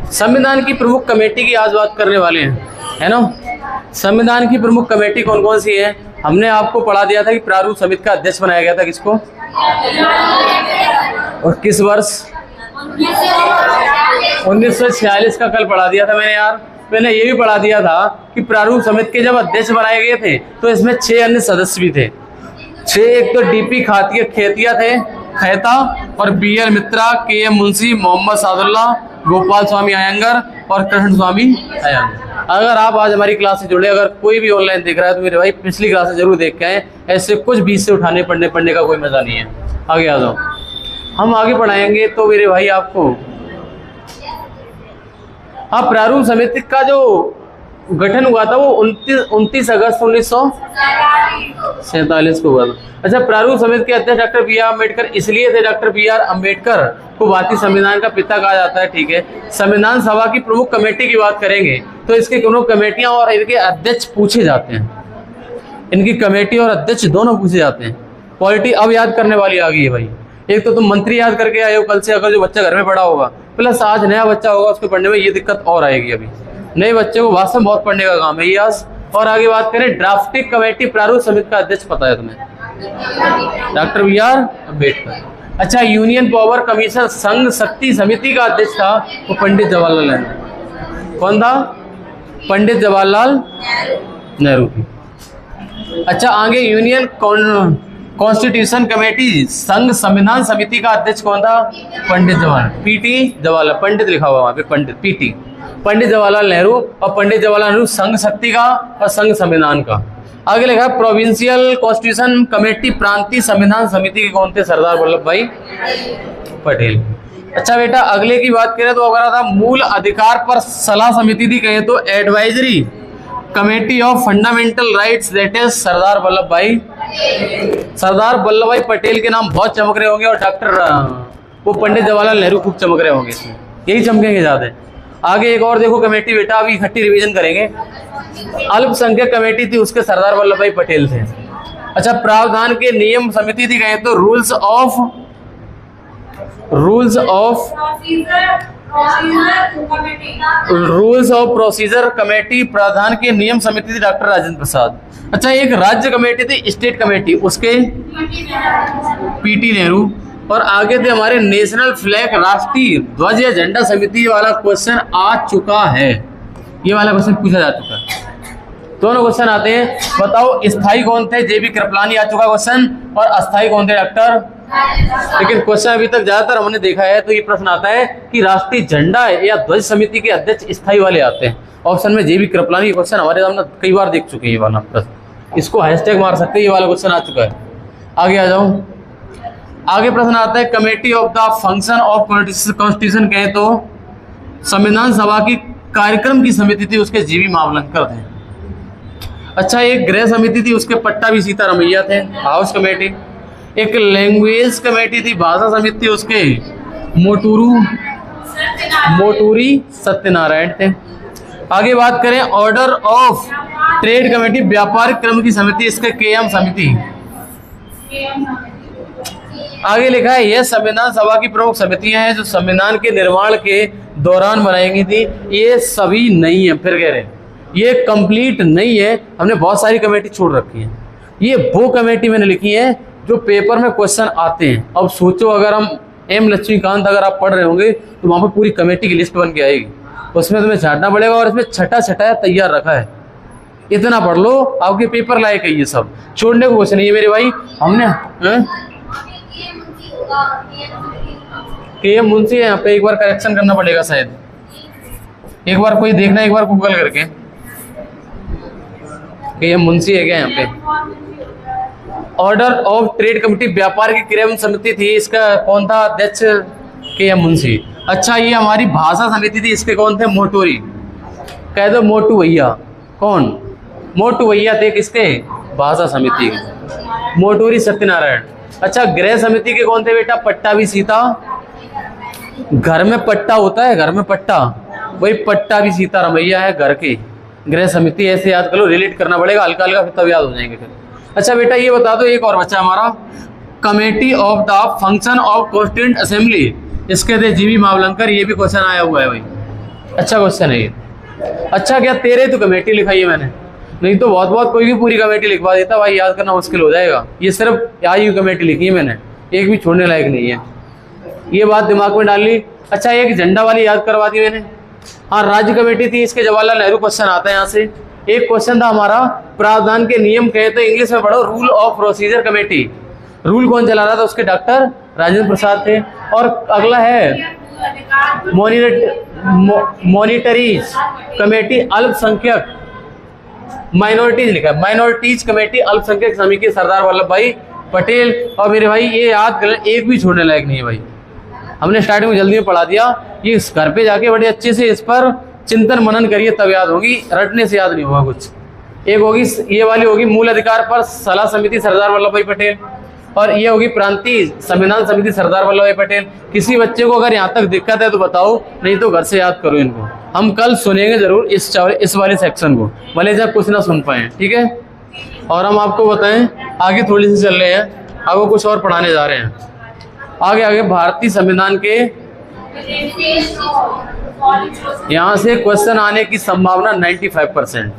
संविधान की प्रमुख कमेटी की आज बात करने वाले हैं, है ना। संविधान की प्रमुख कमेटी कौन कौन सी है? हमने आपको पढ़ा दिया था कि प्रारूप समिति का अध्यक्ष बनाया गया था किसको, और किस वर्ष? 1946 का कल पढ़ा दिया था मैंने यार। मैंने ये भी पढ़ा दिया था कि प्रारूप समिति के जब अध्यक्ष बनाए गए थे तो इसमें 6 अन्य सदस्य भी थे। 6, एक तो डीपी खेतिया थे, खेता, और BR मित्रा, KM मुंशी, मोहम्मद सादुल्ला, गोपाल स्वामी अयंगर और कृष्ण स्वामी अयंगर। अगर आप आज हमारी क्लास से जुड़े, अगर कोई भी ऑनलाइन देख रहा है तो मेरे भाई पिछली क्लास से जरूर देख के आए। ऐसे कुछ बीच से उठाने पढ़ने का कोई मजा नहीं है। आगे आ जाओ, हम आगे पढ़ाएंगे तो मेरे भाई आपको। हाँ, प्रारूप समिति का जो गठन हुआ था वो 29 अगस्त 1947 को हुआ था। अच्छा, प्रारूप समिति के अध्यक्ष डॉक्टर B.R. अम्बेडकर इसलिए थे। Doctor B.R. अम्बेडकर को भारतीय संविधान का पिता कहा जाता है, ठीक है। संविधान सभा की प्रमुख कमेटी की बात करेंगे तो इसके प्रमुख कमेटियां और इनके अध्यक्ष पूछे जाते हैं। इनकी कमेटी और अध्यक्ष दोनों पूछे जाते हैं। पॉलिटी अब याद करने वाली आ गई है भाई। एक तो तुम मंत्री याद करके आए हो कल से, अगर जो बच्चा घर में पढ़ा होगा, प्लस आज नया बच्चा होगा उसको पढ़ने में ये दिक्कत और आएगी। अभी नए बच्चे को वास्तव में बहुत पढ़ने का काम है ये आज। और आगे बात करें, ड्राफ्टिंग कमेटी प्रारूप समिति का अध्यक्ष पता है तुम्हें? Doctor B.R. अम्बेडकर। अच्छा, यूनियन पावर कमीशन संघ शक्ति समिति का अध्यक्ष था वो पंडित जवाहरलाल नेहरू। कौन था? पंडित जवाहरलाल नेहरू। अच्छा, आगे यूनियन कॉन्स्टिट्यूशन कमेटी संघ संविधान समिति का अध्यक्ष कौन था? पंडित जवाहरलाल, PT जवाहरलाल, पंडित लिखा हुआ वहां पे, पंडित PT, पंडित जवाहरलाल नेहरू। और पंडित जवाहरलाल नेहरू संघ शक्ति का और संघ संविधान का। आगे लिखा प्रोविंशियल कॉन्स्टिट्यूशन कमेटी प्रांतीय संविधान समिति के कौन थे? सरदार वल्लभ भाई पटेल। अच्छा बेटा, अगले की बात करें तो अगर था मूल अधिकार पर सलाह समिति थी, कहे तो advisory committee of fundamental rights, that is Sardar Vallabh Bhai Patel के नाम बहुत चमक रहे होंगे, और डॉक्टर वो पंडित जवाहरलाल नेहरू खूब चमक रहे होंगे इसमें, यही चमकेंगे ज्यादा। आगे एक और देखो कमेटी बेटा, अभी इकट्ठी रिवीजन करेंगे। अल्पसंख्यक कमेटी थी, उसके सरदार वल्लभ भाई पटेल थे। अच्छा, प्रावधान के नियम समिति थी, कहें तो रूल्स ऑफ प्रोसीजर कमेटी, प्रावधान के नियम समिति थी डॉक्टर राजेंद्र प्रसाद। अच्छा, एक राज्य कमेटी थी स्टेट कमेटी, उसके PT नेहरू। और आगे थे हमारे नेशनल फ्लैग राष्ट्रीय ध्वज या झंडा समिति वाला क्वेश्चन आ चुका है। ये वाला क्वेश्चन पूछा जा चुका है। दोनों क्वेश्चन आते हैं, बताओ स्थायी कौन थे? JB कृपलानी आ चुका क्वेश्चन, और अस्थायी कौन थे? डॉक्टर। लेकिन क्वेश्चन अभी तक ज्यादातर हमने देखा है तो ये प्रश्न आता है कि राष्ट्रीय झंडा या ध्वज समिति के अध्यक्ष स्थायी वाले आते हैं। ऑप्शन में JB कृपलानी क्वेश्चन हमारे सामने कई बार देख चुके हैं। ये वाला प्रश्न, इसको हैशटैग मार सकते हैं, ये वाला क्वेश्चन आ चुका है। आगे आ जाओ, आगे प्रश्न आता है committee of the function of constitution, कहें तो संविधान सभा की कार्यक्रम की समिति थी, उसके JB मावलंकर थे। अच्छा, एक गृह समिति थी, उसके पट्टाभी सीतारमैया थे, हाउस कमेटी। एक लैंग्वेज कमेटी थी, भाषा समिति थी, उसके मोटूरी सत्यनारायण थे। आगे बात करें ऑर्डर ऑफ ट्रेड कमेटी, व्यापारिक क्रम की समिति, इसके KM समिति। आगे लिखा है यह संविधान सभा की प्रमुख समितियां हैं जो संविधान के निर्माण के दौरान बनाई गई थी। ये सभी नहीं है, फिर कह रहे हैं ये कंप्लीट नहीं है, हमने बहुत सारी कमेटी छोड़ रखी है। ये वो कमेटी मैंने लिखी है जो पेपर में क्वेश्चन आते हैं। अब सोचो, अगर हम M लक्ष्मीकांत अगर आप पढ़ रहे होंगे तो वहां पर पूरी कमेटी की लिस्ट बन के आएगी, उसमें तुम्हें छांटना पड़ेगा, और इसमें छठा तैयार रखा है। इतना पढ़ लो, आपके पेपर लायक है ये सब, छोड़ने को क्वेश्चन नहीं है मेरे भाई। हमने KM मुंशी है यहाँ पे, एक बार करेक्शन करना पड़ेगा शायद, एक बार कोई देखना, एक बार गूगल करके KM मुंशी है क्या यहाँ पे। ऑर्डर ऑफ ट्रेड कमेटी व्यापारिक क्रम समिति थी, इसका कौन था अध्यक्ष? KM मुंशी। अच्छा, ये हमारी भाषा समिति थी, इसके कौन थे? मोटूरी, कह दो मोटू भैया। कौन? मोटू भैया थे किसके? भाषा समिति, मोटूरी सत्यनारायण। अच्छा, गृह समिति के कौन थे बेटा? पट्टाभी सीता। घर में पट्टा होता है, घर में पट्टा, वही पट्टाभी सीतारमैया है घर के। गृह समिति ऐसे याद कर लो, रिलेट करना पड़ेगा हल्का हल्का, फिर तब याद हो जाएंगे फिर। अच्छा बेटा ये बता दो, एक और बच्चा हमारा, committee of the function of constituent assembly, इसके थे जीवी मावलंकर, ये भी क्वेश्चन आया हुआ है भाई। अच्छा क्वेश्चन है ये। अच्छा क्या तेरे तो कमेटी लिखाई है मैंने, नहीं तो बहुत बहुत कोई भी पूरी कमेटी लिखवा देता भाई, याद करना मुश्किल हो जाएगा। ये सिर्फ आई हुई कमेटी लिखी है मैंने, एक भी छोड़ने लायक नहीं है, ये बात दिमाग में डाल ली। अच्छा एक झंडा वाली याद करवा दी मैंने। हाँ राज्य कमेटी थी, इसके जवाहरलाल नेहरू क्वेश्चन आता है यहाँ से। एक क्वेश्चन था हमारा, प्रावधान के नियम कहे तो इंग्लिश में पढ़ो, rule of procedure committee. Rule कौन चला रहा था, उसके डॉक्टर राजेंद्र प्रसाद थे। और अगला है मॉनिटरीज कमेटी अल्पसंख्यक, माइनॉरिटीज लिखा है, माइनॉरिटीज कमेटी अल्पसंख्यक समिति, सरदार वल्लभ भाई पटेल। और मेरे भाई ये याद कर, एक भी छोड़ने लायक नहीं है भाई, हमने स्टार्टिंग में जल्दी में पढ़ा दिया। ये घर पे जाके बड़े अच्छे से इस पर चिंतन मनन करिए, तब याद होगी, रटने से याद नहीं होगा कुछ। एक होगी ये वाली होगी मूल अधिकार पर सलाह समिति, सरदार वल्लभ भाई पटेल। और ये होगी प्रांतीय संविधान समिति, सरदार वल्लभ भाई पटेल। किसी बच्चे को अगर यहाँ तक दिक्कत है तो बताओ, नहीं तो घर से याद करो इनको। हम कल सुनेंगे जरूर इस वाले सेक्शन को, भले जब कुछ ना सुन पाए, ठीक है। और हम आपको बताएं आगे थोड़ी सी चल रहे हैं, आपको कुछ और पढ़ाने जा रहे हैं आगे आगे। भारतीय संविधान के यहाँ से क्वेश्चन आने की संभावना 95%।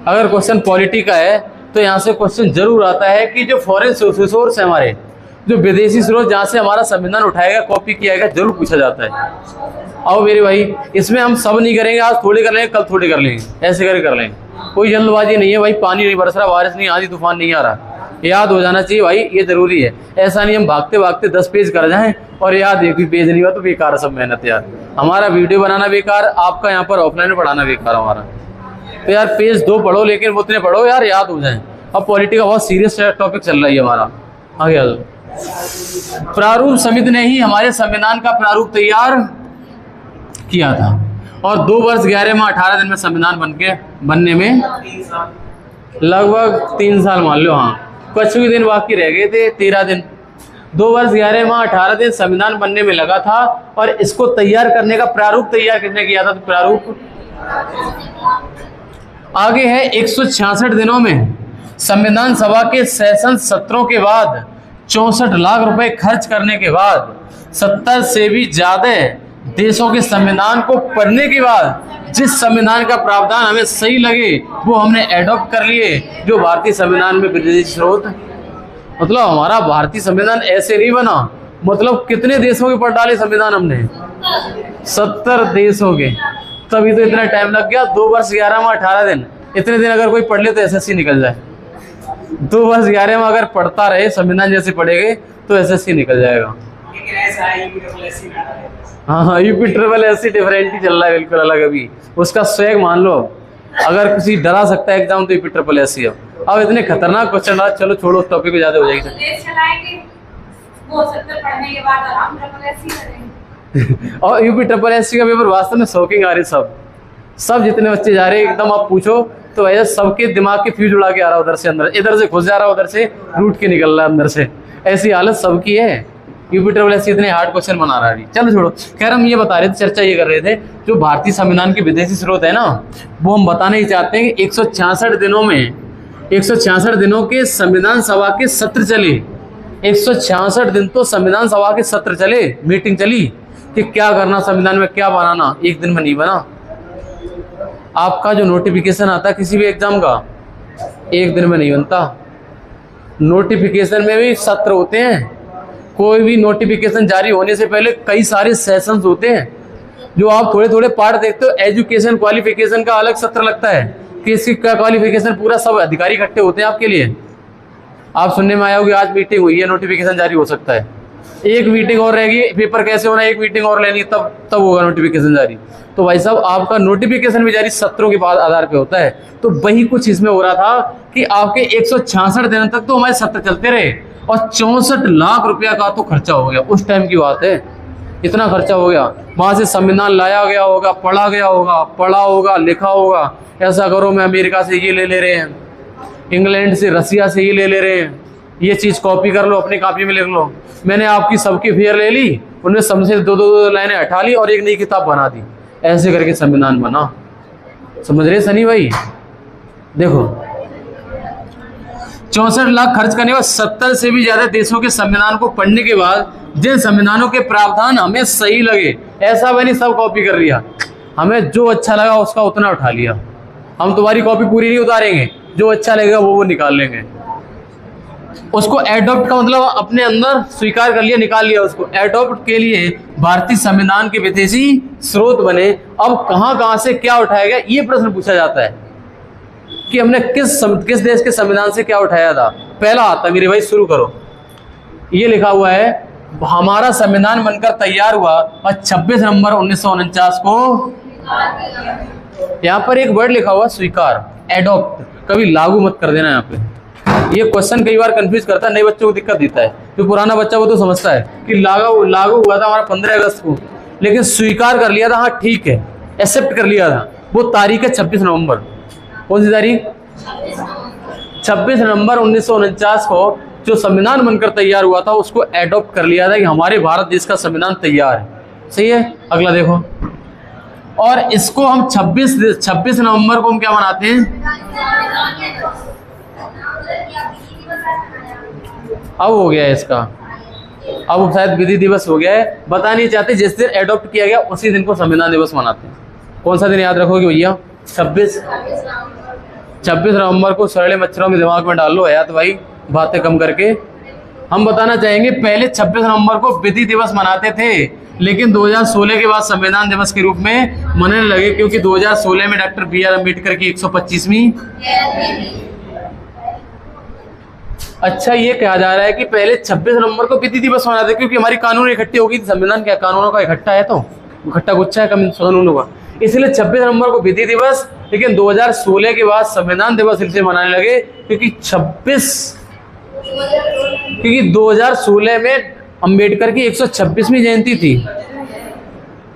अगर क्वेश्चन पॉलिटी का है तो यहाँ से क्वेश्चन जरूर आता है कि जो फॉरेन सोर्स है हमारे, जो विदेशी स्रोत जहाँ से हमारा संविधान उठाएगा, कॉपी किया गया, जरूर पूछा जाता है। आओ मेरे भाई, इसमें हम सब नहीं करेंगे, आज थोड़ी कर लेंगे, कल थोड़ी कर लेंगे, ऐसे करके कर लेंगे। कोई जल्दबाजी नहीं है भाई, पानी नहीं बरस रहा, बारिश नहीं, आंधी तूफान नहीं आ रहा, याद हो जाना चाहिए भाई, ये जरूरी है। ऐसा नहीं हम भागते भागते 10 पेज कर जाएं और याद एक भी पेज नहीं हुआ तो बेकार सब मेहनत यार। हमारा वीडियो बनाना बेकार, आपका यहाँ पर ऑफलाइन में पढ़ाना बेकार हमारा। तो यार पेज 2 पढ़ो, लेकिन उतने पढ़ो यार याद हो जाए। अब पॉलिटी का बहुत सीरियस टॉपिक चल रहा है हमारा। आगे आ जाओ। प्रारूप समिति ने ही हमारे संविधान का प्रारूप तैयार किया था और 2 वर्ष 11 माह 18 दिन में संविधान बनने में लगभग 3 साल मान लो। हाँ कुछ भी दिन बाकी रह गए थे, 13 दिन। 2 वर्ष 11 माह 18 दिन संविधान बनने में लगा था। और इसको तैयार करने का प्रारूप तैयार किसने किया था, तो प्रारूप आगे है। 166 दिनों में संविधान सभा के सेशन सत्रों के बाद 64 लाख रुपए खर्च करने के बाद 70 से भी ज्यादा देशों के संविधान को पढ़ने के बाद जिस संविधान का प्रावधान हमें सही लगे वो हमने एडॉप्ट कर लिए, जो भारतीय संविधान में विदेशी स्रोत। मतलब हमारा भारतीय संविधान ऐसे नहीं बना, मतलब कितने देशों के पढ़ डाले संविधान हमने, 70 देशों के, तभी तो इतना टाइम लग गया। 2 वर्ष 11 माह 18 दिन, इतने दिन अगर कोई पढ़ ले तो एसएससी निकल जाए। 2 वर्ष 11 माह अगर पढ़ता रहे संविधान जैसे पढ़ेंगे तो एसएससी निकल जाएगा। हाँ UPSSC डिफरेंट ही चल रहा है, बिल्कुल अलग। अभी उसका स्वैग मान लो, अगर किसी डरा सकता है एग्जाम तो UPSSC है। अब इतने खतरनाक क्वेश्चन रहा, चलो छोड़ो उस टॉपिक पे, ज्यादा हो जाएगी। और UPSSC का पेपर वास्तव में शॉकिंग आ रही, सब जितने बच्चे जा रहे हैं एकदम, आप पूछो तो भैया सबके दिमाग के फ्यूज उड़ा के आ रहा है उधर से अंदर, इधर से घुस जा रहा है, उधर से रूट के निकल रहा है अंदर से, ऐसी हालत सबकी है। UPSSC इतने हार्ड क्वेश्चन बना रहा है। चलो छोड़ो, खैर हम ये बता रहे थे, चर्चा ये कर रहे थे, जो भारतीय संविधान के विदेशी स्रोत है ना, वो हम बताना ही चाहते हैं कि 166 दिनों में 166 दिनों के संविधान सभा के सत्र चले। 166 दिन तो संविधान सभा के सत्र चले, मीटिंग चली कि क्या करना संविधान में, क्या बनाना। एक दिन में नहीं बना। आपका जो नोटिफिकेशन आता है किसी भी एग्जाम का, एक दिन में नहीं बनता। नोटिफिकेशन में भी सत्र होते हैं। कोई भी नोटिफिकेशन जारी होने से पहले कई सारे सेशंस होते हैं, जो आप थोड़े थोड़े पार्ट देखते हो। एजुकेशन क्वालिफिकेशन का अलग सत्र लगता है कि इसकी क्या क्वालिफिकेशन, पूरा सब अधिकारी इकट्ठे होते हैं आपके लिए। आप सुनने में आया होगा आज मीटिंग हुई है, नोटिफिकेशन जारी हो सकता है, एक मीटिंग और रहेगी, पेपर कैसे होना, एक मीटिंग और लेनी, तब होगा नोटिफिकेशन जारी। तो भाई साहब आपका नोटिफिकेशन भी जारी सत्रों के बाद आधार पे होता है। तो वही कुछ इसमें हो रहा था कि आपके 166 दिन तक तो हमारे सत्र चलते रहे और 64 लाख रुपया का तो खर्चा हो गया। उस टाइम की बात है, इतना खर्चा हो गया। वहां से संविधान लाया गया होगा, पढ़ा गया होगा, पढ़ा होगा, लिखा होगा, ऐसा करो मैं अमेरिका से ये ले रहे हैं, इंग्लैंड से, रसिया से ये ले रहे हैं, ये चीज कॉपी कर लो, अपनी कॉपी में लिख लो। मैंने आपकी सबकी फेयर ले ली, उनमें सबसे दो लाइनें हटा ली और एक नई किताब बना दी। ऐसे करके संविधान बना। समझ रहे सनी भाई? देखो 64 लाख खर्च करने और 70 से भी ज्यादा देशों के संविधान को पढ़ने के बाद जिन संविधानों के प्रावधान हमें सही लगे, ऐसा भी नहीं सब कॉपी कर लिया, हमें जो अच्छा लगा उसका उतना उठा लिया। हम तुम्हारी कॉपी पूरी नहीं उतारेंगे, जो अच्छा लगेगा वो निकाल लेंगे। उसको एडॉप्ट का मतलब अपने अंदर स्वीकार कर लिया, निकाल लिया उसको। एडॉप्ट के लिए भारतीय संविधान के विदेशी स्रोत बने। अब कहां से क्या उठाया गया ये प्रश्न पूछा जाता है कि हमने किस देश के संविधान से क्या उठाया था। पहला आता मेरे भाई, शुरू करो। ये लिखा हुआ है हमारा संविधान बनकर तैयार हुआ और 26 नवंबर 1949 को, यहाँ पर एक वर्ड लिखा हुआ स्वीकार, एडॉप्ट, कभी लागू मत कर देना। यहाँ पे ये क्वेश्चन कई बार कंफ्यूज करता है, नए बच्चों को दिक्कत देता है। जो पुराना बच्चा वो तो समझता है कि लागू हुआ था हमारा 15 अगस्त को, लेकिन स्वीकार कर लिया था, हाँ ठीक है, एक्सेप्ट कर लिया था, वो तारीख है 26 नवंबर। कौन सी तारीख? 26 नवंबर 1949 को जो संविधान बनकर तैयार हुआ था उसको एडॉप्ट कर लिया था कि हमारे भारत देश का संविधान तैयार है। सही है? अगला देखो। और इसको हम 26 नवंबर को हम क्या मनाते हैं? अब हो गया है इसका, अब शायद विधि दिवस हो गया है। बता नहीं चाहते, जिस दिन एडॉप्ट किया गया उसी दिन को संविधान दिवस मनाते हैं। कौन सा दिन याद रखोगे भैया? 26 नवंबर को सरले मच्छरों में दिमाग में डाल लो हयात भाई, बातें कम करके। हम बताना चाहेंगे पहले 26 नवंबर को विधि दिवस मनाते थे, लेकिन 2016 के बाद संविधान दिवस के रूप में मनाने लगे, क्योंकि 2016 में डॉक्टर बी.आर. अम्बेडकर की 125वीं। अच्छा, ये कहा जा रहा है कि पहले 26 नवंबर को विधि दिवस मनाते, क्योंकि हमारी कानून इकट्ठी होगी। संविधान क्या कानूनों का इकट्ठा है, तो इकट्ठा गुच्छा है कानूनों का, इसलिए 26 नवंबर को विधि दिवस। लेकिन 2016 के बाद संविधान दिवस इसलिए मनाने लगे क्योंकि 2016 में अंबेडकर की 126वीं जयंती थी,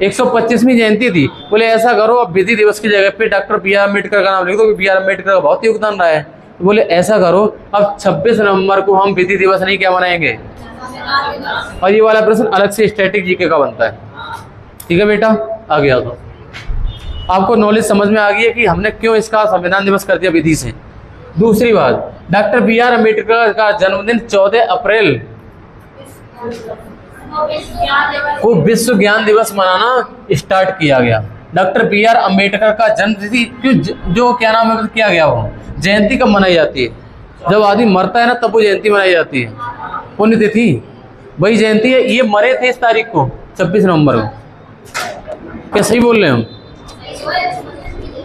125वीं जयंती थी। बोले ऐसा करो, अब विधि दिवस की जगह पे डॉक्टर बी.आर. अम्बेडकर का नाम लिख दो, बी.आर. अम्बेडकर का बहुत योगदान रहा है। तो बोले ऐसा करो, अब 26 नवंबर को हम विधि दिवस नहीं क्या मनाएंगे। और ये वाला प्रश्न अलग से स्टैटिक जीके का बनता है। ठीक है बेटा, आ गया तो आपको नॉलेज समझ में आ गई है कि हमने क्यों इसका संविधान दिवस कर दिया विधि से। दूसरी बात, डॉक्टर बी.आर. अम्बेडकर का जन्मदिन 14 अप्रैल को विश्व ज्ञान दिवस मनाना स्टार्ट किया गया। Doctor B R. अम्बेडकर का जन्मतिथि जो क्या नाम है किया गया, वो जयंती कब मनाई जाती है? जब आदमी मरता है ना, तब वो जयंती मनाई जाती है। पुण्यतिथि वही जयंती है। ये मरे थे इस तारीख को, 26 नवंबर को। क्या सही बोल रहे हैं हम?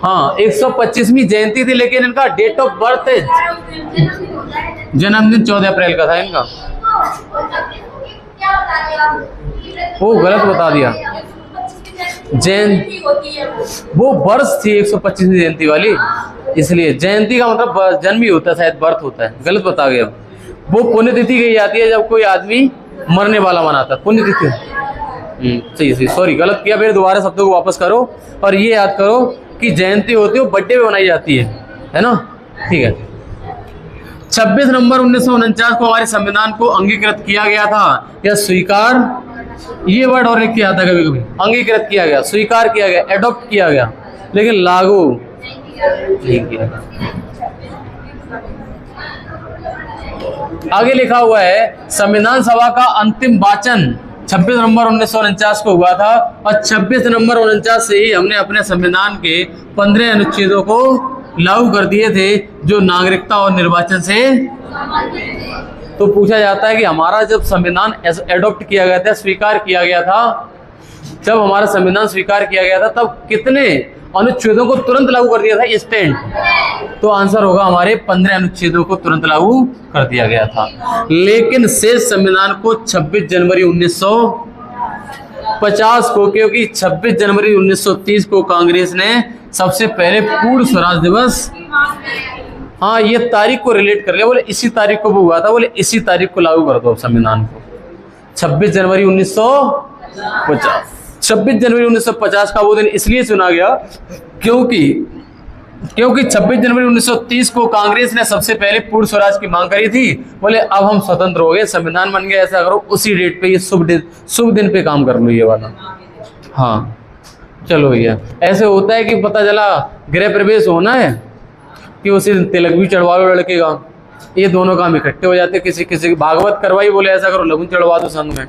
हाँ, 125वीं जयंती थी, लेकिन इनका डेट ऑफ बर्थ है, जन्मदिन 14 अप्रैल का था इनका। वो गलत बता दिया, वो वर्ष थी 125वीं जयंती वाली, इसलिए जयंती का मतलब जन्म ही होता है, शायद बर्थ होता है। गलत बता गया। वो पुण्यतिथि कही जाती है जब कोई आदमी मरने वाला मनाता है, पुण्यतिथि। सही, सॉरी, गलत किया। फिर दोबारा शब्दों को वापस करो और ये याद करो कि जयंती होती है वो बर्थडे पे मनाई जाती है ना। ठीक है। 26 नवंबर 1949 को हमारे संविधान को अंगीकृत किया गया था, या स्वीकार, ये वर्ड और लिख के आता कभी कभी। अंगीकृत किया गया, स्वीकार किया गया, एडॉप्ट किया गया, लेकिन लागू नहीं किया गया। आगे लिखा हुआ है संविधान सभा का अंतिम वाचन 26 नवंबर 1949 को हुआ था, और 26 नवंबर 1949 से ही हमने अपने संविधान के 15 अनुच्छेदों को लागू कर दिए थे, जो नागरिकता और निर्वाचन से। तो पूछा जाता है कि हमारा जब संविधान एडॉप्ट किया गया था, स्वीकार किया गया था, जब हमारा संविधान स्वीकार किया गया था तब कितने अनुच्छेदों को तुरंत लागू कर दिया था, इंस्टेंट? तो आंसर होगा हमारे 15 अनुच्छेदों को तुरंत लागू कर दिया गया था। लेकिन शेष संविधान को 26 जनवरी 1950 को, क्योंकि 26 जनवरी 1930 को कांग्रेस ने सबसे पहले पूर्ण स्वराज दिवस, हाँ ये तारीख को रिलेट कर लिया, बोले इसी तारीख को वो हुआ था, बोले इसी तारीख को लागू कर दो संविधान को। 26 जनवरी 1950, 26 जनवरी 1950 का वो दिन इसलिए चुना गया क्योंकि 26 जनवरी 1930 को कांग्रेस ने सबसे पहले पूर्ण स्वराज की मांग करी थी। बोले अब हम स्वतंत्र हो गए, संविधान बन गया, ऐसा करो उसी डेट पे, ये शुभ दिन पे काम कर लो ये वाला। हाँ, चलो भैया, ऐसे होता है कि पता चला गृह प्रवेश होना है कि उसी दिन तिलक भी चढ़वा लो लड़के का, ये दोनों काम इकट्ठे हो जाते। किसी किसी की भागवत करवाई, बोले ऐसा करो लगुन चढ़वा दो संग में,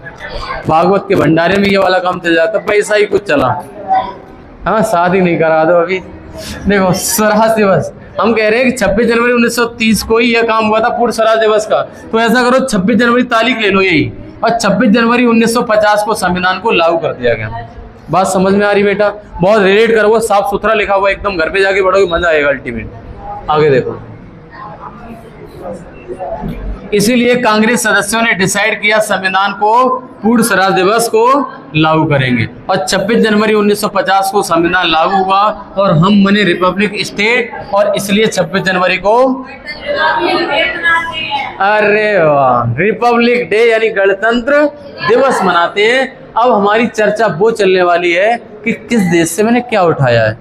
भागवत के भंडारे में ये वाला काम चल जाता, पैसा ही कुछ चला। हाँ, शादी नहीं करा दो अभी। देखो स्वराज दिवस, हम कह रहे हैं कि 26 जनवरी 1930 को ही यह काम हुआ था पूर्ण स्वराज दिवस का, तो ऐसा करो 26 जनवरी तारीख ले लो यही, और 26 जनवरी 1950 को संविधान को लागू कर दिया गया। बात समझ में आ रही बेटा? बहुत रिलेट करो, वो साफ सुथरा लिखा हुआ एकदम, घर पे जाके पढ़ोगे मजा आएगा अल्टीमेट। आगे देखो, इसीलिए कांग्रेस सदस्यों ने डिसाइड किया संविधान को पूर्ण स्वराज दिवस को लागू करेंगे, और 26 जनवरी 1950 को संविधान लागू हुआ और हम बने रिपब्लिक स्टेट, और इसलिए 26 जनवरी को, अरे वाह, रिपब्लिक डे यानी गणतंत्र दिवस मनाते हैं। अब हमारी चर्चा वो चलने वाली है कि किस देश से मैंने क्या उठाया है,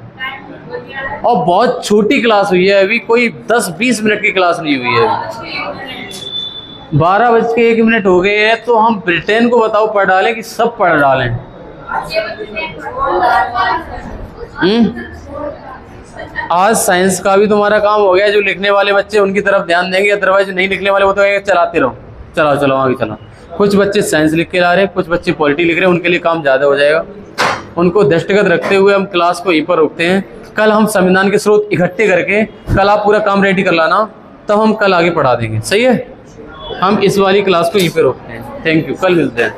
और बहुत छोटी क्लास हुई है अभी, कोई 10-20 मिनट की क्लास नहीं हुई है। 12:01 हो गए हैं, तो हम ब्रिटेन को बताओ पढ़ डालें कि सब पढ़ डालें? आज साइंस का भी तुम्हारा काम हो गया, जो लिखने वाले बच्चे उनकी तरफ ध्यान देंगे, अदरवाइज नहीं लिखने वाले वो तो चलाते रहो, चलाओ चलाओ आगे चलाओ। कुछ बच्चे साइंस लिख के ला रहे हैं, कुछ बच्चे पॉलिटी लिख रहे हैं, उनके लिए काम ज़्यादा हो जाएगा। उनको दृष्टिगत रखते हुए हम क्लास को यहीं पर रोकते हैं। कल हम संविधान के स्रोत इकट्ठे करके, कल आप पूरा काम रेडी कर लाना, तब हम कल आगे पढ़ा देंगे, सही है? हम इस वाली क्लास को यहीं पे रोकते हैं। थैंक यू, कल मिलते हैं।